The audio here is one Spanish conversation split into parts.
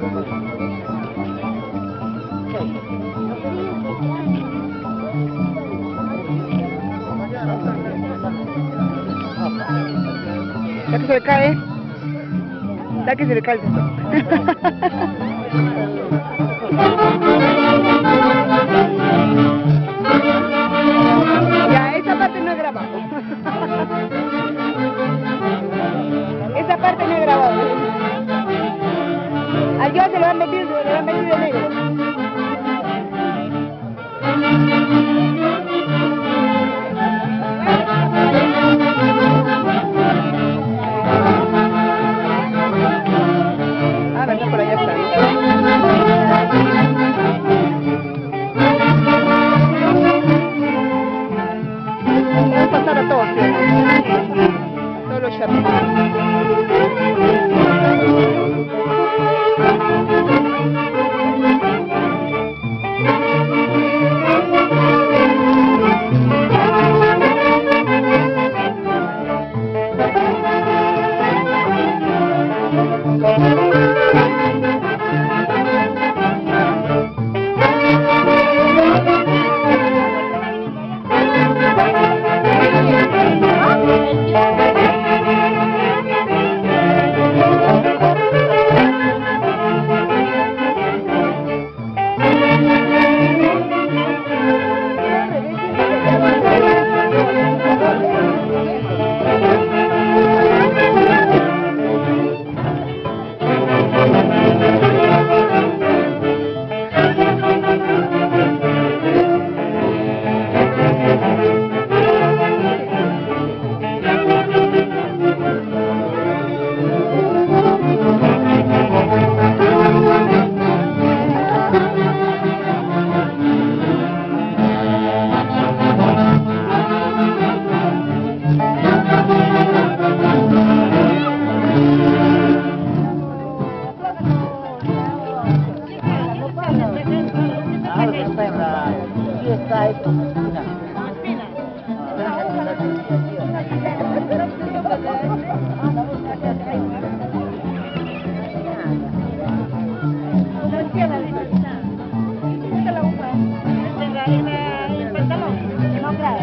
¿La que se le cae? La que se le cae el Ya, esa parte no he grabado. Esa parte no he grabado. Al yo se lo han metido de negro. Ah, verdad, por allá está, ¿no? Vamos a pasar a todos, ¿sí? Todos los chapitos.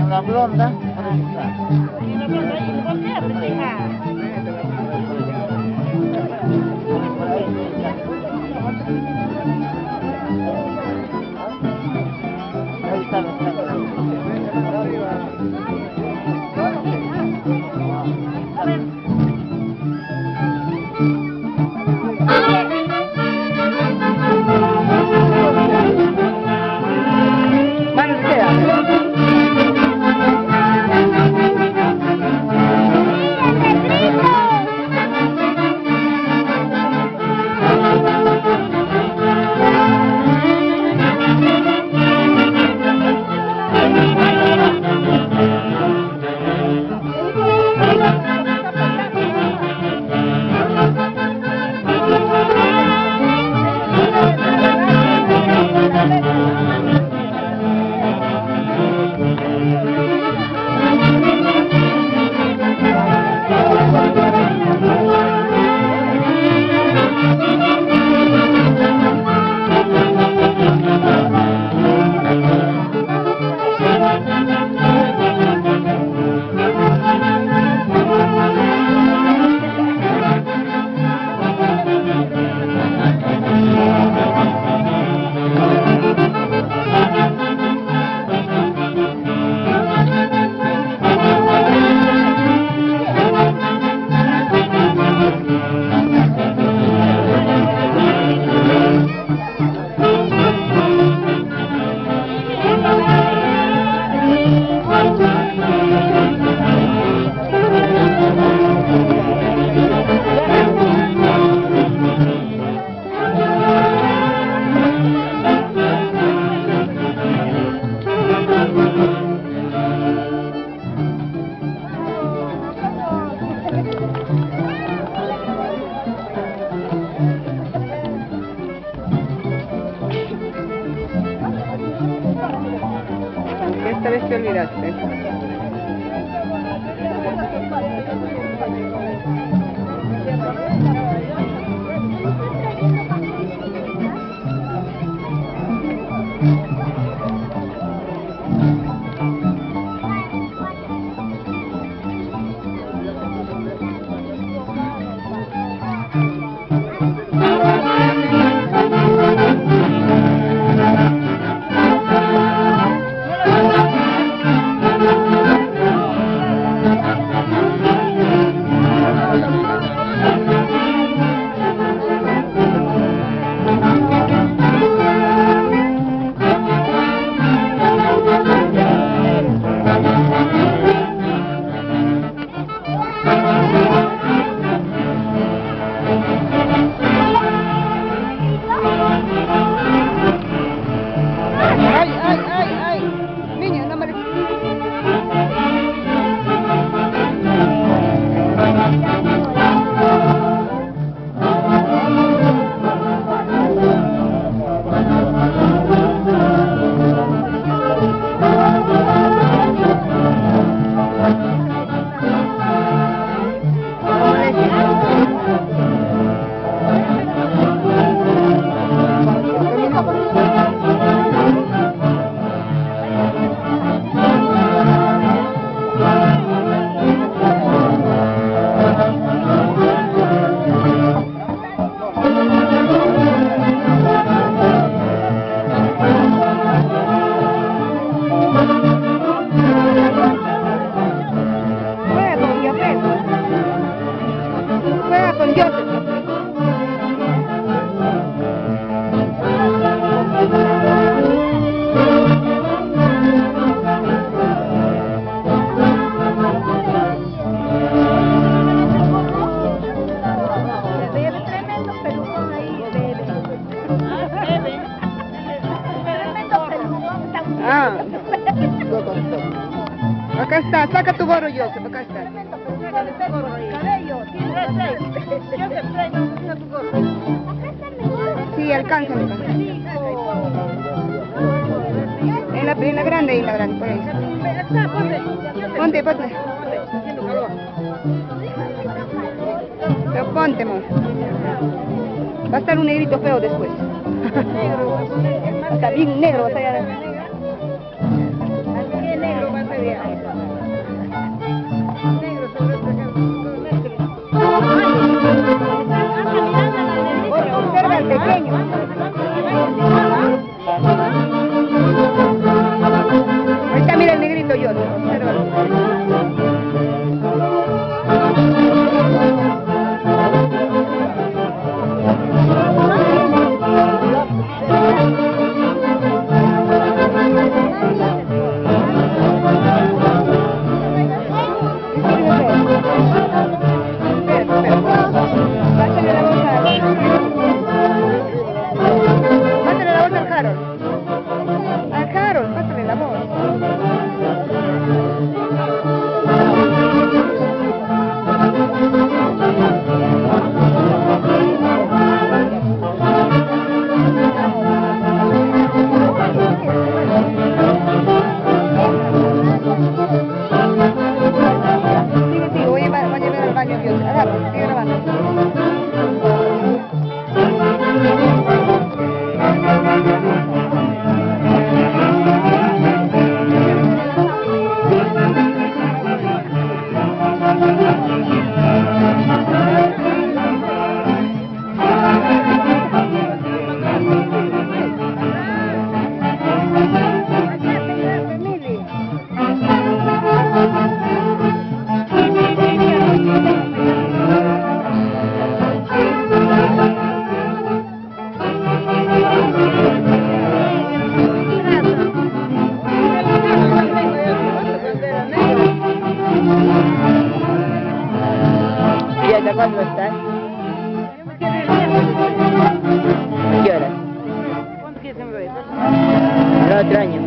La blonda. Y la blonda, ¿y por qué? Pues hija. Ahí está, Esta vez te olvidaste. está, saca tu gorro, Joseph, acá está. Cabello, yo que traigo tu gorro. Sí, alcanza. En la grande, por ahí. Ponte. Pero ponte, amor. Va a estar un negrito feo después. Está bien negro, va a estar. Qué negro va a ser ya. Negro sobre Observa al pequeño. Ahorita mira el negrito, yo. Observa. ¿Y hasta cuándo estás? ¿A qué hora? El otro año,